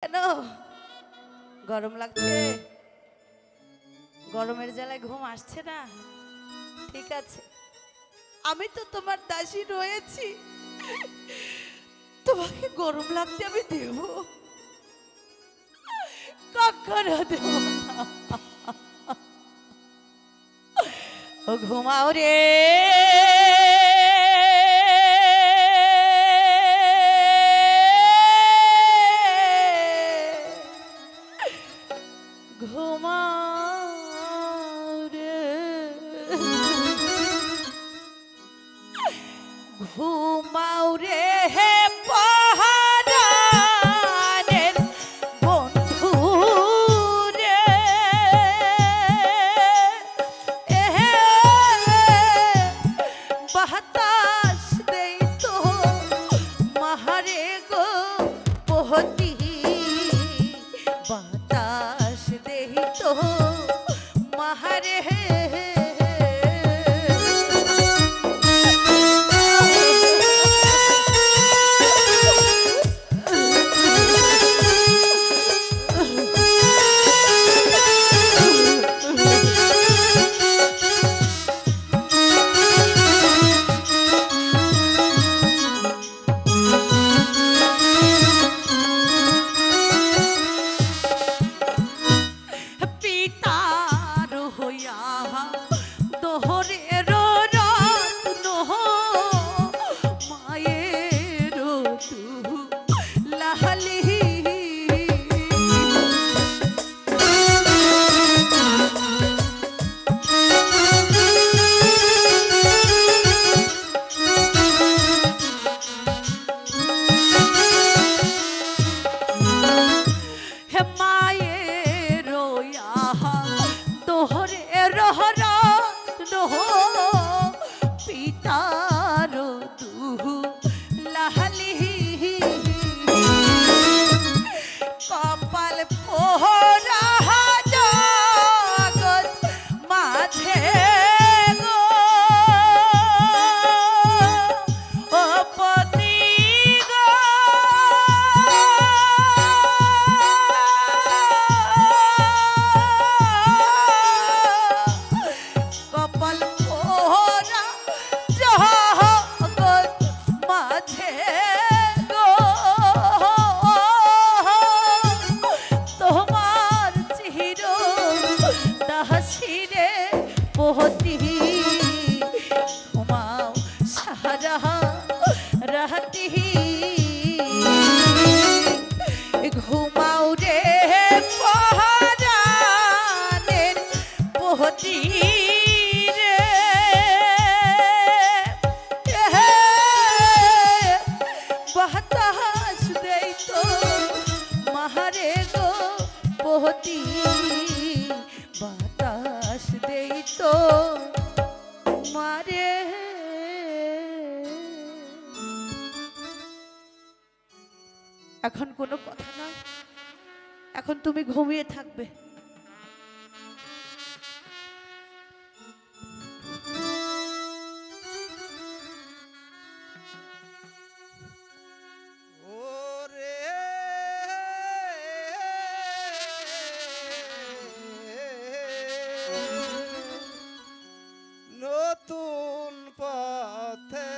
কেন গরম লাগছে? গরমের জ্বালায় ঘুম আসছে না? ঠিক আছে, আমি তো তোমার দাসী রয়েছি, তোমাকে গরম লাগতে আমি দেব? কখনো দেব না। ও ঘুমাও রে, ঘুমাও রে, ঘুমাও রে হে পাহাড়ের বন্ধু রে, এহে বাতাস দেই তো মাহারে গো পহতি, বাতাস দেই তো মাহারে ঘুমাও রে পাহাড়ের পহতি রে, বাতাস দেই তো মাহারে গো পহতি, বাতাস দেই তো মারে। এখন কোনো কথা নয়, এখন তুমি ঘুমিয়ে থাকবে। নতুন পথে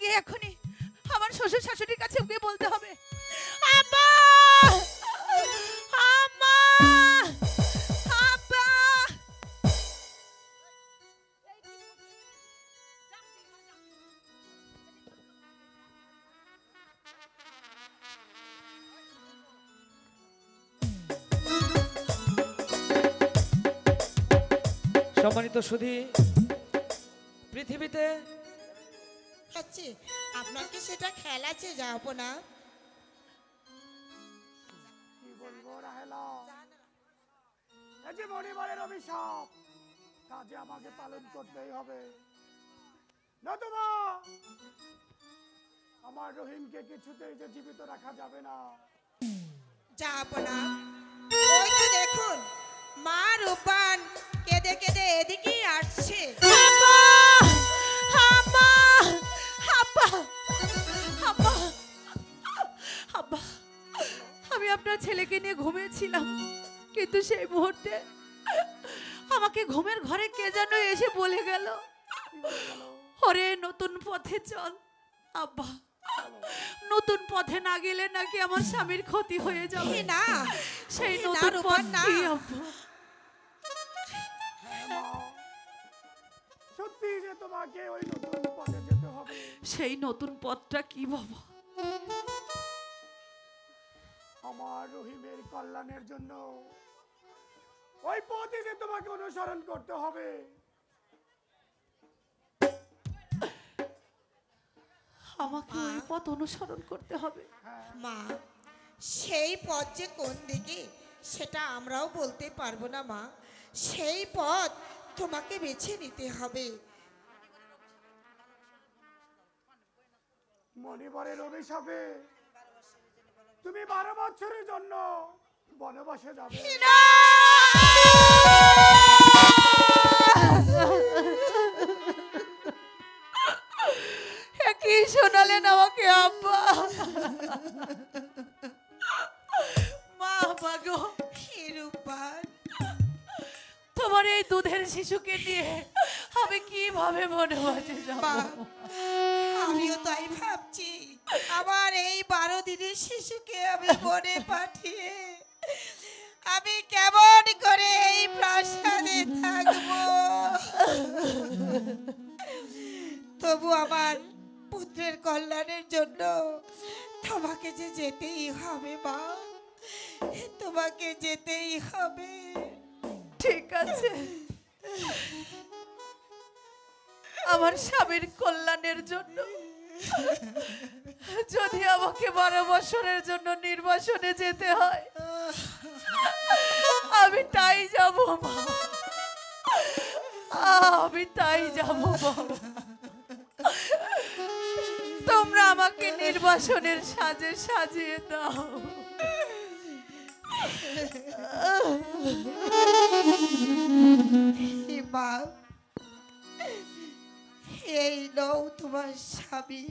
আমাকে এখনই আমার শ্বশুর শাশুড়ির কাছে গিয়ে বলতে হবে, আব্বা, আম্মা, আব্বা। সম্মানিত সুধী, পৃথিবীতে আচ্ছা, আপনার কি সেটা খেয়াল আছে যাবো না? কি বলবো রাহেলা, এই যে মনিবারের অভিশাপ, কাজে আমাকে পালন করতেই হবে, নতুবা আমার রহিমকে কিছুতেই যে জীবিত রাখা যাবে না। যাবো না। ওই তো দেখুন, মা রূপান কেঁদে কেঁদে এদিকেই আসছে। আব্বা, আম্মা, আব্বা, আব্বা, আব্বা, আমি আপনার ছেলেকে নিয়ে ঘুমিয়েছিলাম, কিন্তু সেই মুহূর্তে আমাকে ঘুমের ঘরে কে যেন এসে বলে গেল, ওরে নতুন পথে চল। আব্বা, নতুন পথে না গেলে নাকি আমার স্বামীর ক্ষতি হয়ে যাবে। না, সেই না, নতুন পথ রূপান, না। কি আব্বা? হ্যাঁ মা, সত্যি যে তোমাকে ওই নতুন পথে যেতে হবে। সেই নতুন পথটা কি বাবা? আমার রহিমের কল্যাণের জন্য ওই পথে যে তোমাকে অনুসরণ করতে হবে। আমাকে ওই পথ অনুসরণ করতে হবে। মা, সেই পথ যে কোন দিকে সেটা আমরাও বলতে পারবো না মা। সেই পথ তোমাকে বেছে নিতে হবে। মনিবরের অভিশাপে তুমি 12 বছরের জন্য বনবাসে যাবে। কি শোনালেন আমাকে আব্বা? মা, মাগো, হে রূপান, তোমার এই দুধের শিশুকে নিয়ে আমি কিভাবে বনবাসে যাব? মা, আমিও তাই ভাবছি। আমার এই 12 দিনের শিশুকে আমি বনে পাঠিয়ে আমি কেমন করে এই প্রাসাদে থাকবো? তবু আমার পুত্রের কল্যাণের জন্য তোমাকে যে যেতেই হবে মা, তোমাকে যেতেই হবে। ঠিক আছে, আমার স্বামীর কল্যাণের জন্য যদি আমাকে 12 বছরের জন্য নির্বাসনে যেতে হয়, আমি তাই যাব মা, আমি তাই যাব মা। তোমরা আমাকে নির্বাসনের সাজে সাজিয়ে দাও। হে মা, এই নও তোমার স্বামী।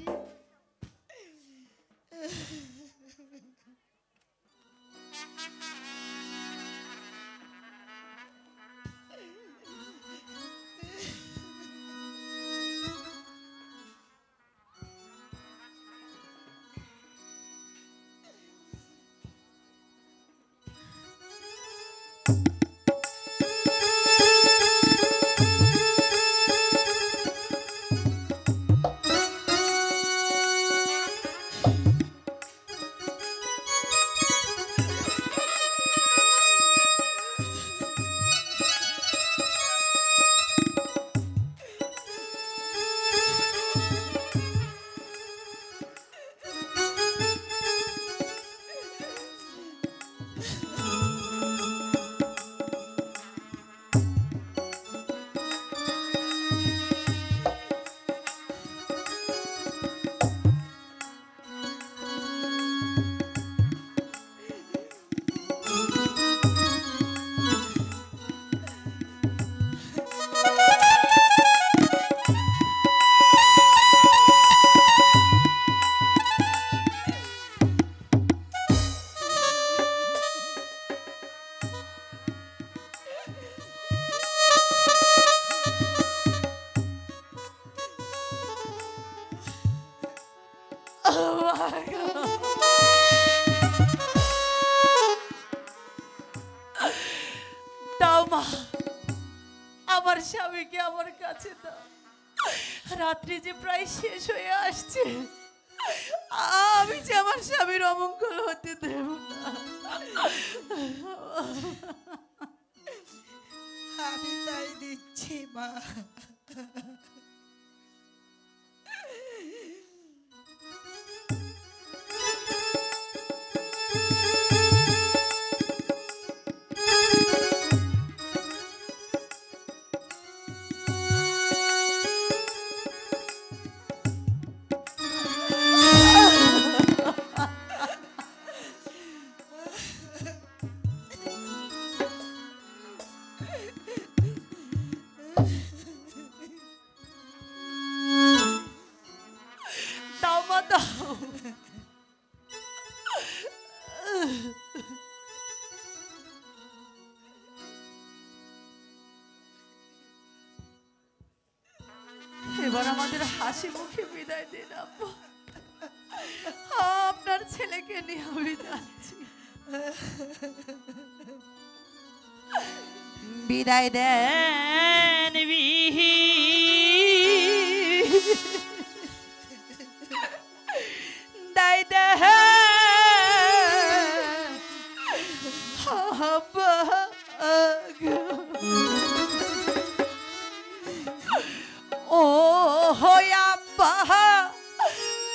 দাও মা, আমার স্বামীকে আমার কাছে দাও। রাত্রি যে প্রায় শেষ হয়ে আসছে, আমি যে আমার স্বামীর অমঙ্গল হতে দেব না। আমি তাই দিচ্ছি মা। দাও মা, দাও। এবার আমাদের হাসি মুখে বিদায় দিন আব্বা। আপনার ছেলেকে নিয়ে আমি যাচ্ছি। বিদায় দেন দাই দেহ ও হয়া বাহা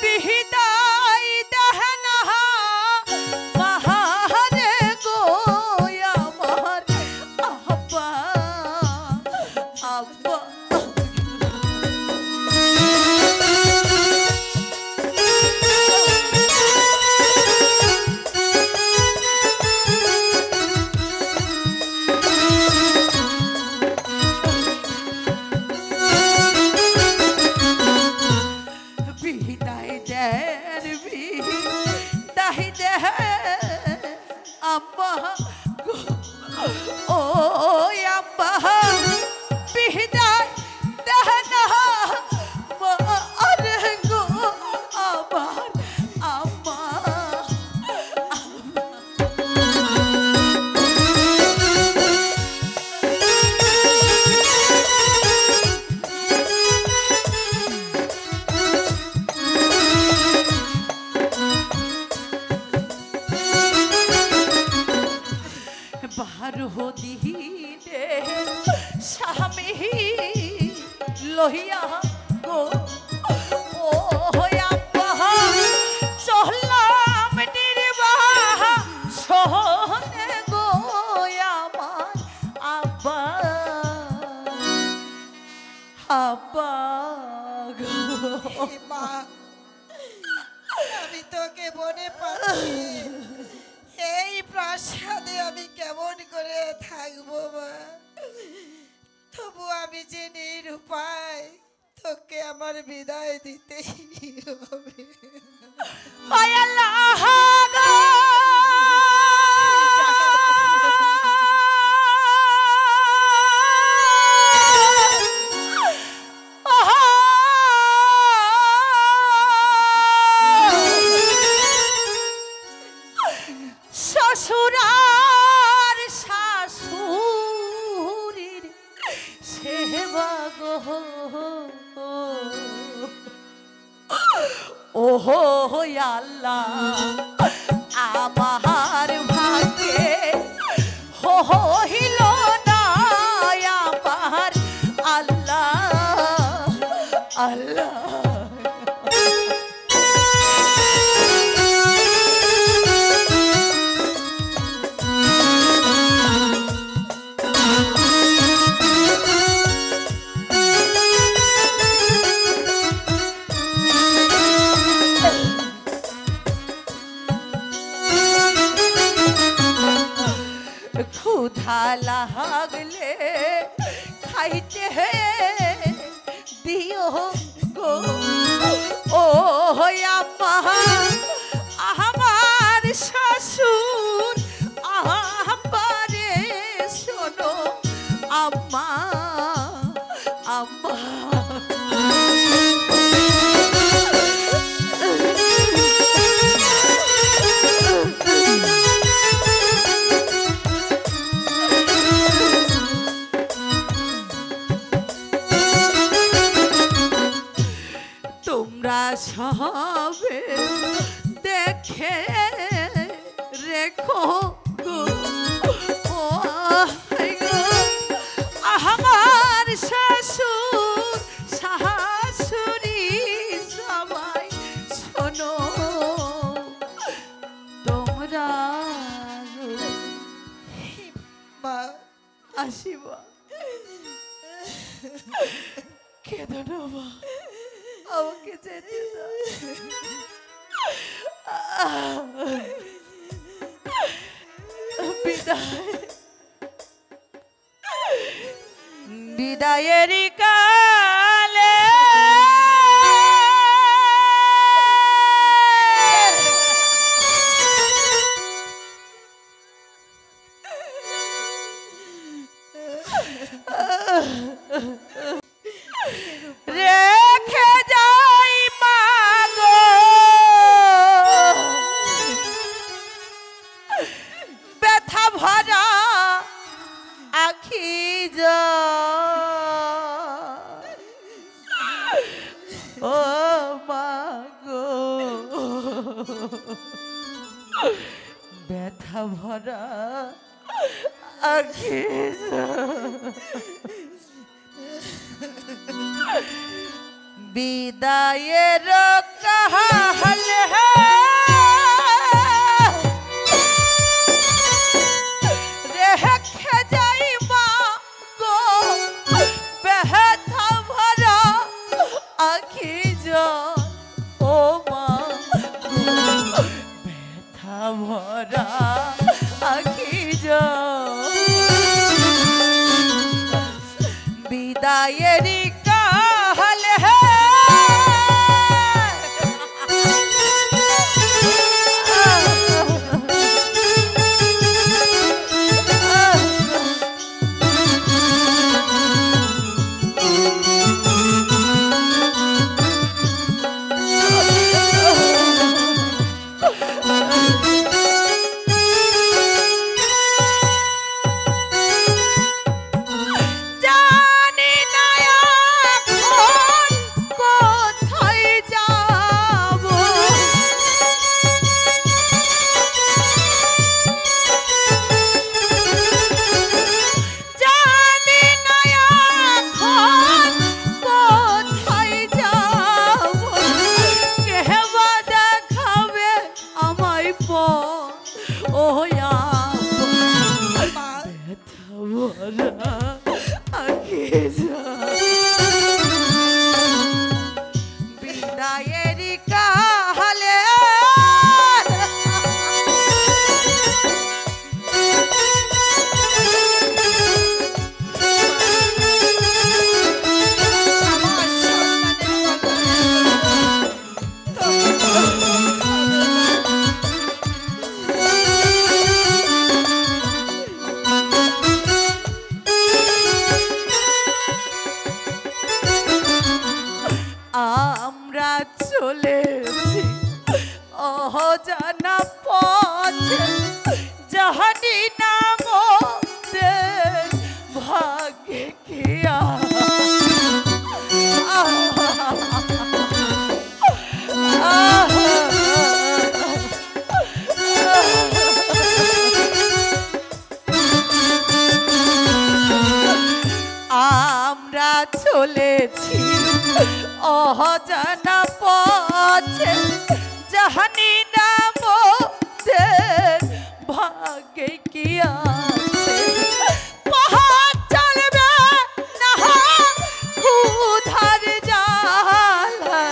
বিদায় দেহন বাহারে গো আমার আব্বা আব্বা। বিদায় দেন বিদায় দেন আম্মা গো, ও আম্মা বিদায় দেন মার গো আমার আম্মা। বারো দিনে স্বামী লহিয়া গো, ও আব্বা চললাম নির্বাহ সোহনে গো আমার আব্বা আব্বা গো। মা, আমি তোকে মনে পাচ্ছি। এই প্রাসাদে আমি কেমন করে থাকবো মা? তবু আমি যে নিরুপায়, তোকে আমার বিদায় দিতেই হবে। আয় আল্লাহ গো, শ্বশুরার শাশুড়ির সেবা গো, ওহো আল্লাহ আমার ভাগ্যে হইল না আমার আল্লাহ আল্লাহ। ক্ষুধা লাগলে খাইতে দিও গো, ও আম্মা আমার শ্বশুর আব্বারে শোনো আম্মা আম্মা। সবে দেখে রেখো গো ও হাই গো আমার শাশুড় শাশুড়ি সবাই শোনো তোমরা মা আসিবা কেঁদো না মা আমাকে যেতে দাও বিদায় বিদায়ের কালে রেখে যাই মাগো ব্যথা ভরা আখি ও মাগো ব্যথা ভরা আখি বিদায়ের কাহাল রেখে যাই মা গো ব্যথা ভরা আখি ও মা গো ব্যথা ভরা আখি বিদায়ের কাহাল জানি না এখন কোথায় যাব জানি না এখন কোথায় যাব কে বা দেখাবে আমায় পথ ও মা ব্যথা ভরা আগে বিদায়ের কাহালে আমার আমরা চলেছি অজানা পথে জানি না মোদের ভাগ্যে কি আমরা চলেছি অজানা পথে জানি না মোদের ভাগ্যে কি আছে পাহাড় চলবে না ক্ষুধার জ্বালা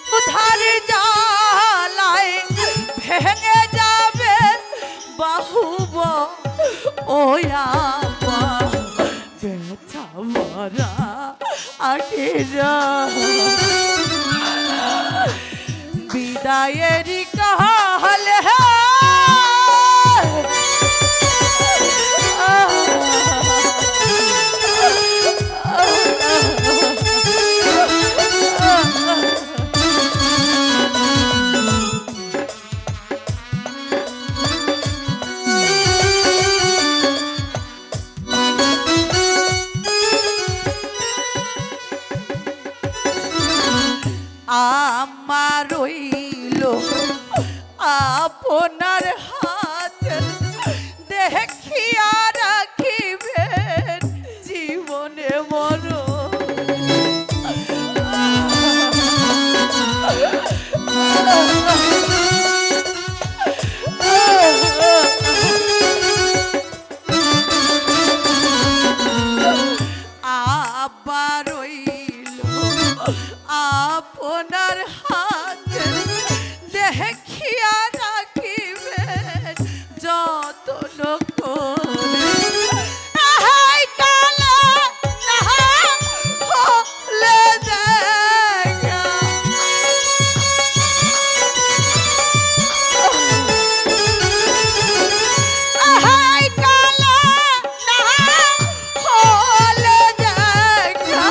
ক্ষুধার জ্বালায় ভেঙে যাবে বাহুব ওয়া ব্যথা ভরা আগে বিদায়ের কাহাল আপনার হাত দেখিয়া রাখিবেন জীবনে মরণ। আবার রইল আপনার হাত দেখিয়া রাখিবেন যতন করে। আহাই কালা নাহা হলে দেখা। আহাই কালা নাহা হলে দেখা।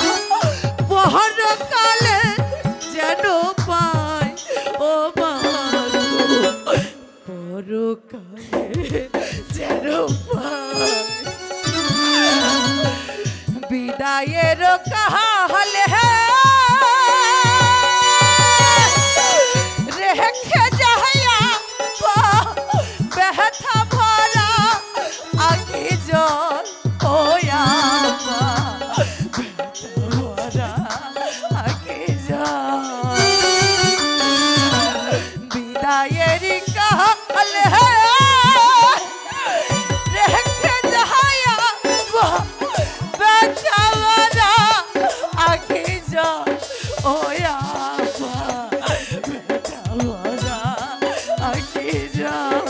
পরকালে যেন পাই ও মাগো, পরকালে যেন পাই। বিদায়ের কালে রেখে যাইয়া ব্যথা ভরা আগে জল ওয়া ব্যথা ভরা আগে জল। বিদায়ের কালে রেখে যাইয়া ব্যথা ভরা আগে জল ওয়া ব্যথা ভরা আগে জল।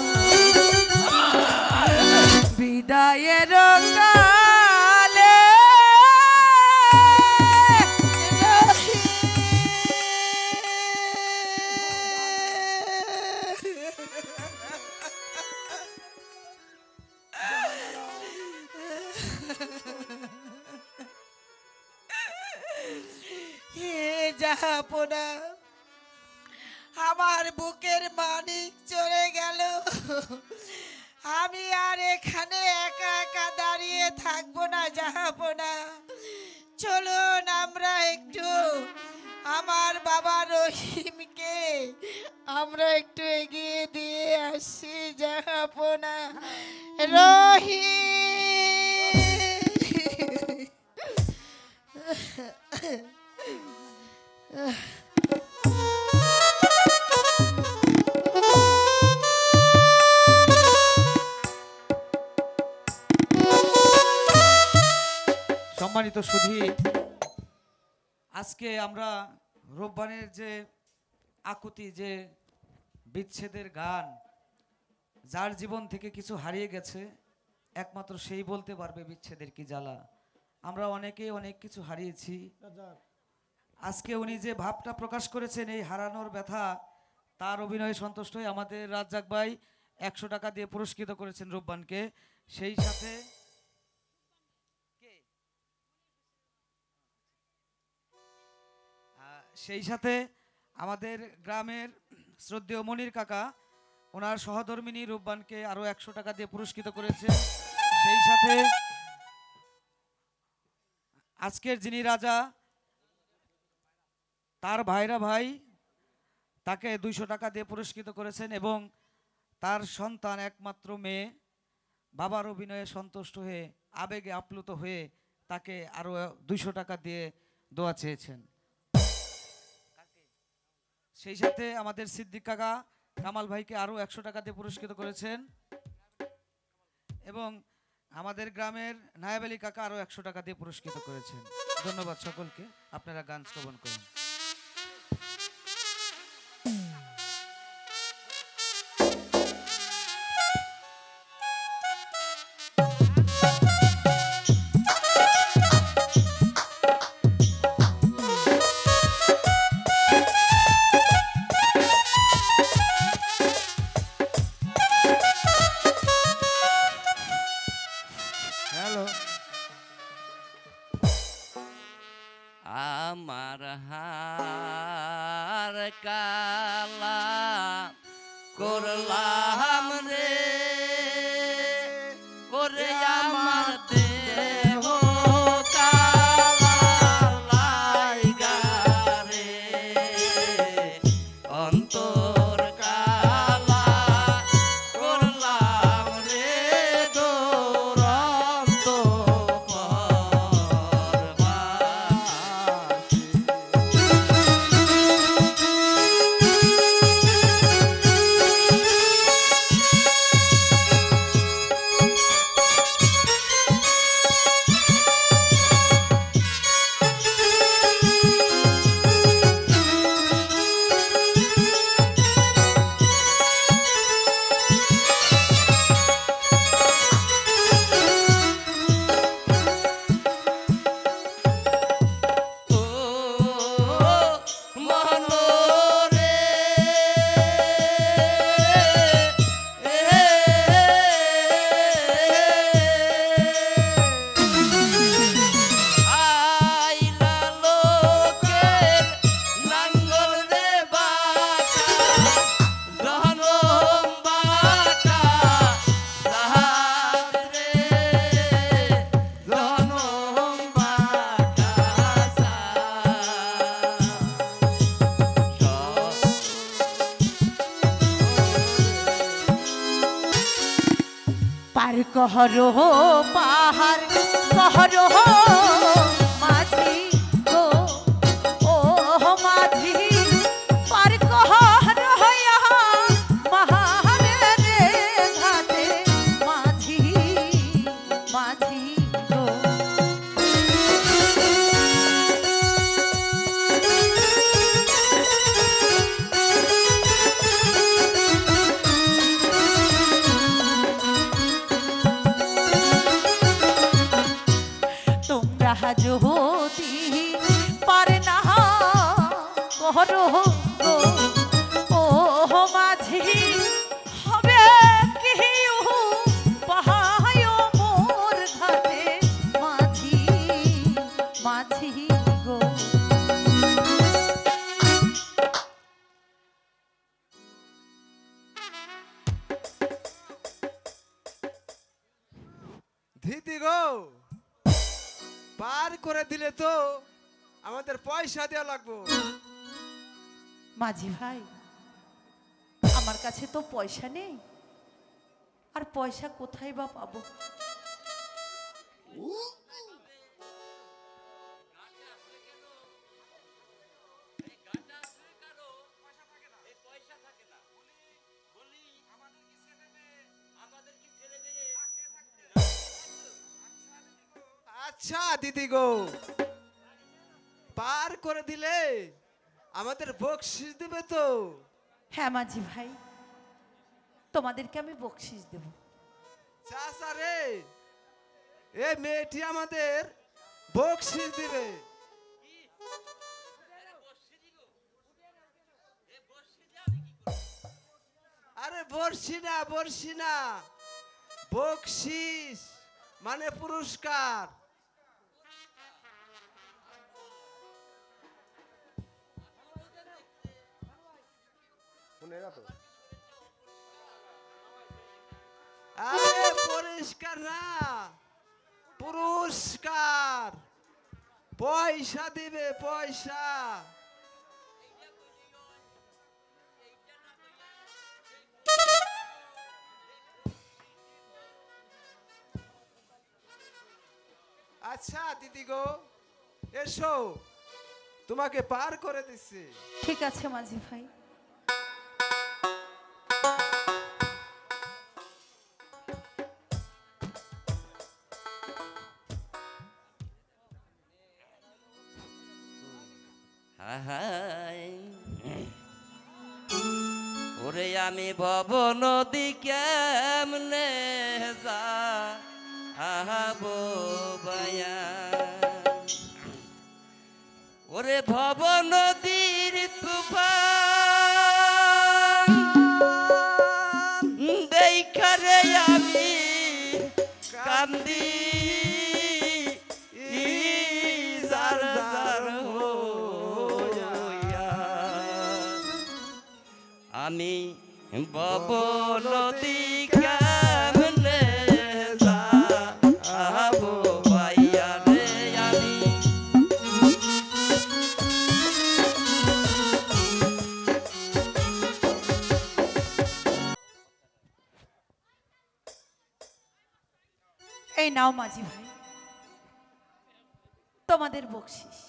বিদায়ের কালে হে জাহাপনা, আমার বুকের মানিক চলে গেল। আমি আর এখানে একা একা দাঁড়িয়ে থাকবো না জাহাপনা। চলুন আমরা একটু আমার বাবা রহিমকে আমরা একটু এগিয়ে দিয়ে আসি জাহাপনা। সম্মানিত সুধী, আজকে আমরা রূপবানের যে আকুতি, যে বিচ্ছেদের গান, যার জীবন থেকে কিছু হারিয়ে গেছে একমাত্র সেই বলতে পারবে বিচ্ছেদের কি জ্বালা। আমরা অনেকেই অনেক কিছু হারিয়েছি। আজকে উনি যে ভাবটা প্রকাশ করেছেন, এই হারানোর ব্যথা, তার অভিনয়ে সন্তুষ্ট হয়ে আমাদের রাজ্জাক ভাই 100 টাকা দিয়ে পুরস্কৃত করেছেন রূপবানকে। সেই সাথে আমাদের গ্রামের শ্রদ্ধেয় মনির কাকা ওনার সহধর্মিনী রূপবানকে আরো 100 টাকা দিয়ে পুরস্কৃত করেছে। সেই সাথে আজকের যিনি রাজা, তার ভাইরা ভাই তাকে 200 টাকা দিয়ে পুরস্কৃত করেছেন এবং তার সন্তান একমাত্র মেয়ে বাবার অভিনয়ে সন্তুষ্ট হয়ে আবেগে আপ্লুত হয়ে তাকে আরো 200 টাকা দিয়ে দোয়া চেয়েছেন। সেই সাথে আমাদের সিদ্দিক কাকা কামাল ভাইকে আরো 100 টাকা দিয়ে পুরস্কৃত করেছেন এবং আমাদের গ্রামের নায়েব আলী কাকা আরো 100 টাকা দিয়ে পুরস্কৃত করেছেন। ধন্যবাদ সকলকে। আপনারা গান শ্রবণ করুন। আমার হার কালা করলাম রে ওরে আমার দেহ কালা লাইগা রে অন্তর কালা পার কহরো পাহাড় কহরো মাঝি গো ও মাঝি পার কহরো মহারে ঘাটে মাঝি মাঝি গো তোমরা যদি পারে না করো গো ও মাঝি হবে কি পাহায় মোর ঘাটে মাঝি মাঝি গো দিদি গো, পার করে দিলে তো আমাদের পয়সা দেওয়া লাগবো। মাঝি ভাই, আমার কাছে তো পয়সা নেই, আর পয়সা কোথায় বা পাবো? আচ্ছা দিদি গো, পার করে দিলে আমাদের বকশিস দিবে তো? হ্যাঁ মাঝি ভাই, তোমাদেরকে আমি বকশিস দেব। চাচা রে, এ মেয়েটি আমাদের বকশিস দিবে। আরে বর্ষি না, বকশিস মানে পুরস্কার। আরে পুরস্কার না, পুরস্কার, পয়সা দিবে, পয়সা। আচ্ছা দিদি গো, এসো, তোমাকে পার করে দিচ্ছি। ঠিক আছে মাঝি ভাই। হায় ওরে আমি ভব নদী কেমনে যাবো বায়া, ওরে ভব নদীর তুফান দেখারে আমি কান্দি জার জার হইয়া, আমি ভব নদী কেমনে যাবো ভাইয়া রে আমি। এই নাও মাঝি ভাই, তোমাদের বকশিস।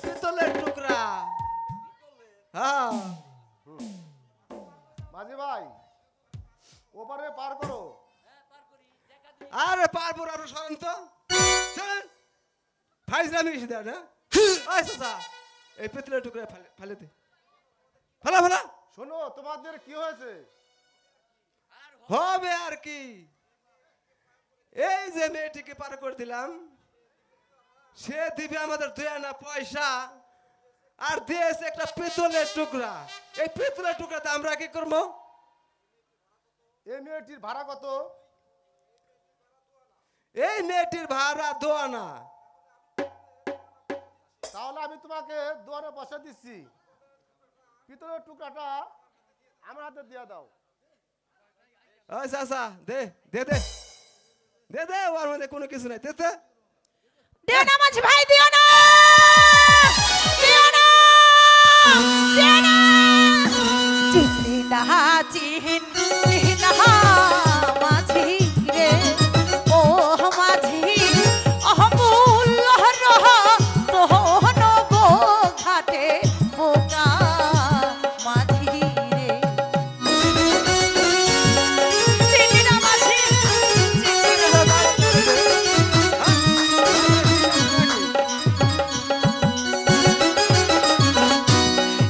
পিতলের টুকরা। হ্যাঁ মাঝি ভাই, ওপারে পার করো। আরে পারবো আরো সরেন তো, ফাইজলামি বেশি দেয় না। চাচা, এই পিতলের টুকরা ফেলে দে, ফেলা ফেলা। শোনো, তোমাদের কি হয়েছে? হবে আর কি, এই যে মেয়েটিকে পার করে দিলাম, সে দিবে আমাদের 2 আনা পয়সা, আর দিয়েছে একটা পিতলের টুকরা। এই পিতলের টুকরাতে আমরা কি করবো? এই মেয়েটির ভাড়া কত? এই মেয়েটির ভাড়া 2 আনা। তাহলে আমি তোমাকে 2 আনা পয়সা দিচ্ছি, পিতলের টুকরাটা আমার হাতে দিয়ে দাও। ওই চাচা, দে দে দে দে দে, ওর মধ্যে কোনো কিছু নাই, দে দে। দিও না মাঝি ভাই, দিও না, দিও না, দিও না। চিনলি না, চিনলি না মাঝি রে, ও মাঝি অমূল্য রহ তোহন গো ঘাটে বোকা মাঝি রে। চিনলি না মাঝি, চিনলি না।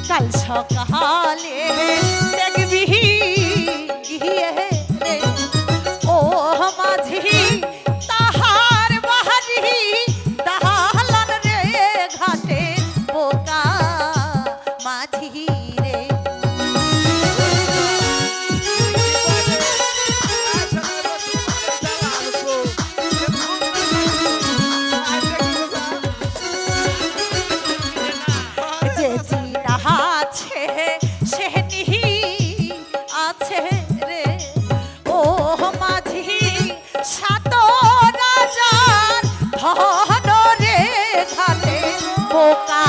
কাল সকালে দেখবি রে, ও মাঝি তাহার বাহারি দালান রে ঘাটে বোকা মাঝি রে। যে চিনা আছে সে নিহি আছে রে, ও মাঝি সাত রাজার ধন রে ঘাটে বোকা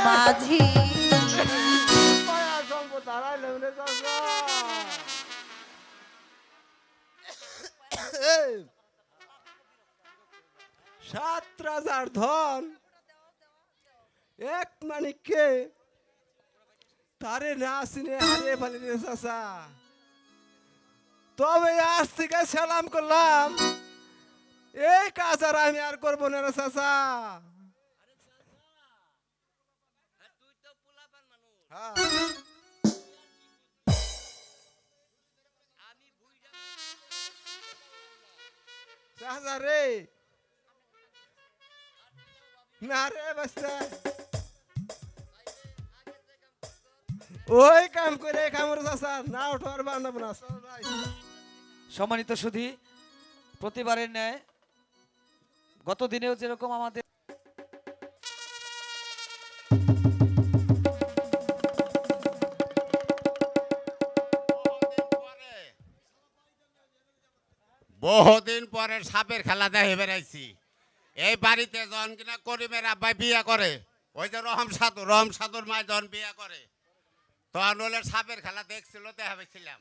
মাঝি। মায়া সম্পদ হারাইলাম রে চাচা। 7,000 ধন এক মানিককে তারে না চিনে হারিয়ে ফেলি রে চাচা। তবে আজ থেকে সালাম করলাম, এই কাজ আর আমি আর করবো না রে চাচা। হ্যাঁ। চাচা রে, না রে বাচ্চা, ওই কাম করে কামড় চাচা না উঠার বান্ধব না। চল ভাই। সম্মানিত সুধী, প্রতিবারের ন্যায় গত দিনেও যেরকম আমাদের বহুদিন পরে সাপের খেলা দেখে বেড়াইছি। এই বাড়িতে যখন কিনা করিমের আব্বাই বিয়ে করে, ওই যে রহম সাধুর মায় যখন বিয়ে করে, তখন হলে সাপের খেলা দেখছিল, দেখা পেয়েছিলাম।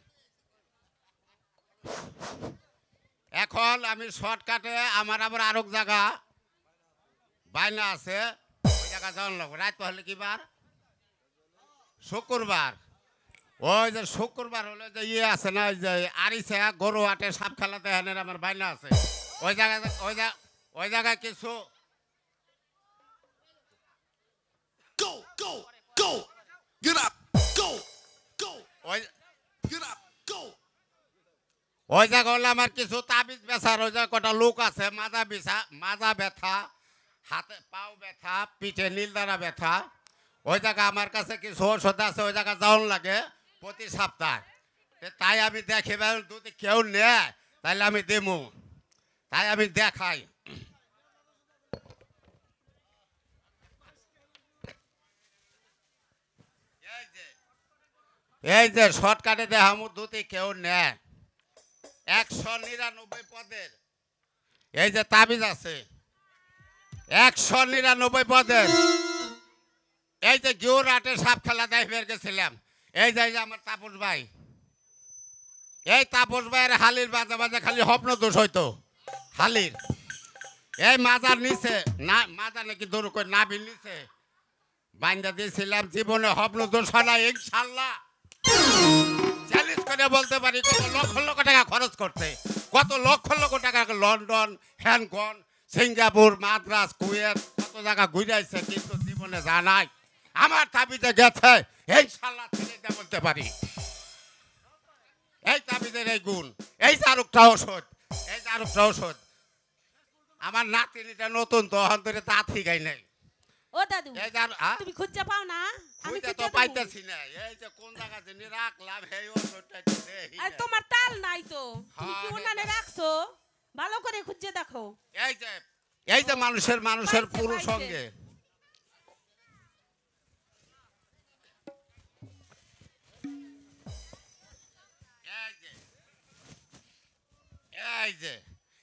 এখন আমি শর্টকাটে আমার আবার আরেক জায়গা বাইনা আছে, ওই জায়গা যাওয়ার লাগবে। রাত হলে কি বার? শুক্রবার। ওই যে শুক্রবার হলে যে ইয়ে আছে না, ওই যে আরিসে গরু হাটে সাপ খেলাতে হেনের আমার বাইনা আছে। ওই জায়গায় ওই জায়গায় কিছু ওই জায়গা হলে আমার কিছু তাবিজ বেচার, ওই জায়গায় কটা লোক আছে, মাজা ব্যথা, হাতে পাও ব্যথা, পিঠে নীলদারা ব্যথা। ওই জায়গা আমার কাছে কিছু ওষুধ আছে, ওই জায়গা যাওয়ার লাগে প্রতি সপ্তাহ। তাই আমি দেখি যদি কেউ নেয় তাহলে আমি দেবো, তাই আমি দেখাই। এই যে শর্টকাটে দেখামু, যদি কেউ নেয় 199 পদের এই যে তাবিজ আছে, 199 পদের। এই যে গিউর আটে সাপ খেলা দেয় বের গেছিলাম। এই যে আমার তাপস ভাই, এই তাপস ভাইয়ের হালির মাঝে মাঝে খালি স্বপ্ন দোষ হইতো। হালির এই মাজার নিচে না, মাজার নাকি দৌড় করে নাভির নিচে বাইন্দা দিয়েছিলাম। জীবনে স্বপ্ন দোষ হয় না ইনশাল্লাহ। চ্যালেঞ্জ করে বলতে পারি, কত লক্ষ লক্ষ টাকা খরচ করতে, কত লক্ষ লক্ষ টাকা লন্ডন, হ্যাংকং, সিঙ্গাপুর, মাদ্রাস, কুয়েত, কত জায়গা ঘুরাইছে, কিন্তু জীবনে জানাই আমার তাবিজে গেছে ইনশাল্লাহ ছেলেটা বলতে পারি। এই তাবিজের এই গুণ, এই যে আরেকটা ওষুধ, এই যে আরেকটা ওষুধ। আমার নাতিনিটা নতুন তো অন্তরে তা ঠিকাই নাই। ও দাদু, এই যে তুমি খুঁজে পাও না? আমি খুঁজে তো খুঁজে পাইতেছি না। এই যে কোন জায়গা জেনে রাখলাম এই ওষুধটা দেই। আর তোমার তাল নাই তো, তুমি কি হ্যাঁ, ওনানে রাখছো? ভালো করে খুঁজে দেখো। এই যে মানুষের পাইছে, পুরুষ পাইছে। সঙ্গে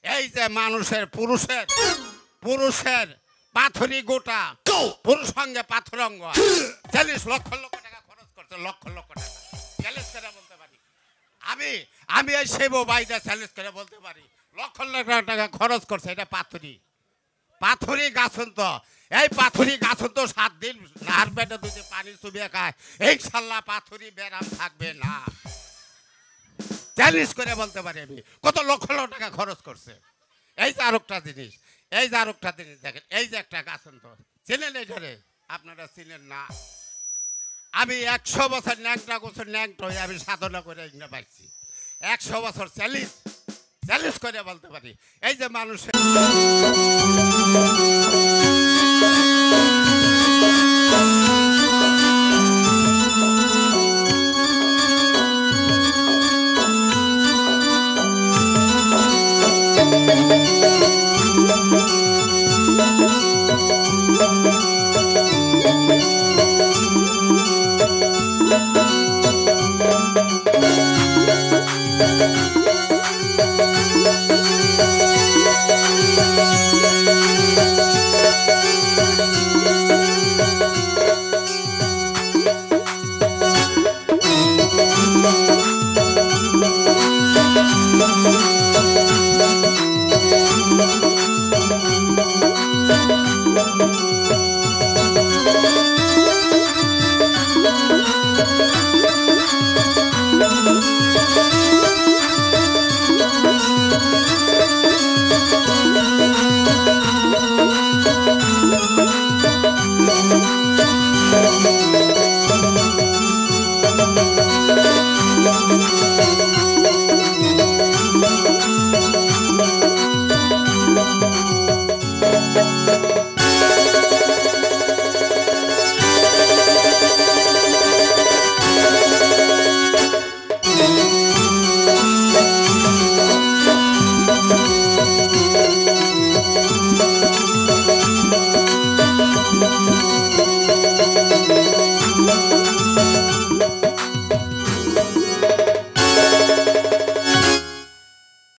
এই যে মানুষের পুরুষের পুরুষের পাথরি গোটা পুরুষ সঙ্গে পাথরঙ্গ 40 লক্ষ লক্ষ টাকা খরচ করছে, লক্ষ লক্ষ টাকা। চ্যালেঞ্জ করে বলতে পারি আমি এই সেবো বাইটা চ্যালেঞ্জ করে বলতে পারি লক্ষ লক্ষ টাকা খরচ করছে। এটা পাথরি গাছন তো, এই পাথরি গাছন তো 7 দিন নাহার পেটে দুধে পানি চুবিয়ে খায়, ইনশাল্লাহ পাথরি ব্যারাম থাকবে না। চ্যালেঞ্জ করে বলতে পারি আমি কত লক্ষ লক্ষ টাকা খরচ করছে। এই যে আরেকটা জিনিস, দেখেন, এই যে একটা গাছন তো চিনেন, এখানে আপনারা চিনেন না। আমি 100 বছর ন্যাংটা গোছর ন্যাংটা হয়ে আমি সাধনা করে এখানে পাইছি। 100 বছর চ্যালেঞ্জ করে বলতে পারি। এই যে মানুষের